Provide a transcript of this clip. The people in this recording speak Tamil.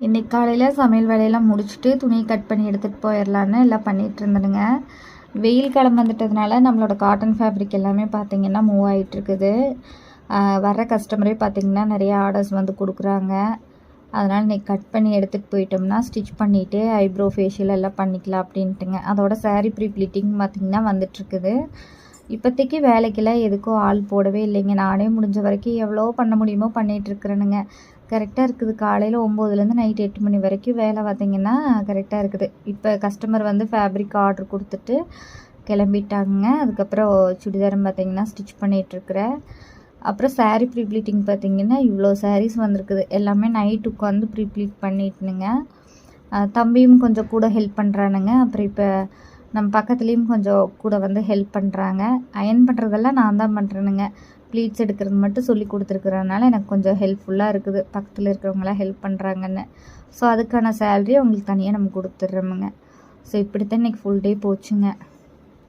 இன்றைக்கி காலையில் சமையல் வேலையெல்லாம் முடிச்சுட்டு துணியை கட் பண்ணி எடுத்துகிட்டு போயிடலான்னு எல்லாம் பண்ணிகிட்டு இருந்தேனுங்க. வெயில் காலம் வந்துட்டதுனால நம்மளோட காட்டன் ஃபேப்ரிக் எல்லாமே பார்த்திங்கன்னா மூவ் ஆகிட்டுருக்குது. வர்ற கஸ்டமரே பார்த்திங்கன்னா நிறைய ஆர்டர்ஸ் வந்து கொடுக்குறாங்க. அதனால் இன்றைக்கி கட் பண்ணி எடுத்துகிட்டு போயிட்டோம்னா ஸ்டிச் பண்ணிவிட்டு ஐப்ரோ ஃபேஷியல் எல்லாம் பண்ணிக்கலாம் அப்படின்ட்டுங்க. அதோட சாரீ ப்ரீ ப்ளீட்டிங் பார்த்திங்கன்னா வந்துட்டுருக்குது. இப்போதைக்கு வேலைக்கெல்லாம் எதுக்கும் ஆள் போடவே இல்லைங்க. நானே முடிஞ்ச வரைக்கும் எவ்வளோ பண்ண முடியுமோ பண்ணிகிட்ருக்குறேனுங்க. கரெக்டாக இருக்குது. காலையில் 9லேருந்து நைட் 8 மணி வரைக்கும் வேலை பார்த்திங்கன்னா கரெக்டாக இருக்குது. இப்போ கஸ்டமர் வந்து ஃபேப்ரிக் ஆர்டர் கொடுத்துட்டு கிளம்பிட்டாங்க. அதுக்கப்புறம் சுடிதாரம் பார்த்திங்கன்னா ஸ்டிச் பண்ணிகிட்ருக்குறேன். அப்புறம் சாரீ ப்ரீ ப்ளீட்டிங் பார்த்திங்கன்னா இவ்வளோ சாரீஸ் வந்திருக்குது. எல்லாமே நைட் உட்காந்து ப்ரீ ப்ளீட் பண்ணிட்டுனுங்க. தம்பியும் கொஞ்சம் கூட ஹெல்ப் பண்ணுறானுங்க. அப்புறம் இப்போ நம்ம பக்கத்துலேயும் கொஞ்சம் கூட வந்து ஹெல்ப் பண்ணுறாங்க. அயர்ன் பண்ணுறதெல்லாம் நான் தான் பண்ணுறேனுங்க. ப்ளீட்ஸ் எடுக்கிறது மட்டும் சொல்லி கொடுத்துருக்குறதுனால எனக்கு கொஞ்சம் ஹெல்ப்ஃபுல்லாக இருக்குது. பக்கத்தில் இருக்கிறவங்களாம் ஹெல்ப் பண்ணுறாங்கன்னு. ஸோ அதுக்கான சேலரி அவங்களுக்கு தனியாக நம்ம கொடுத்துட்றோமுங்க. ஸோ இப்படி தான் இன்றைக்கி ஃபுல் டே போச்சுங்க.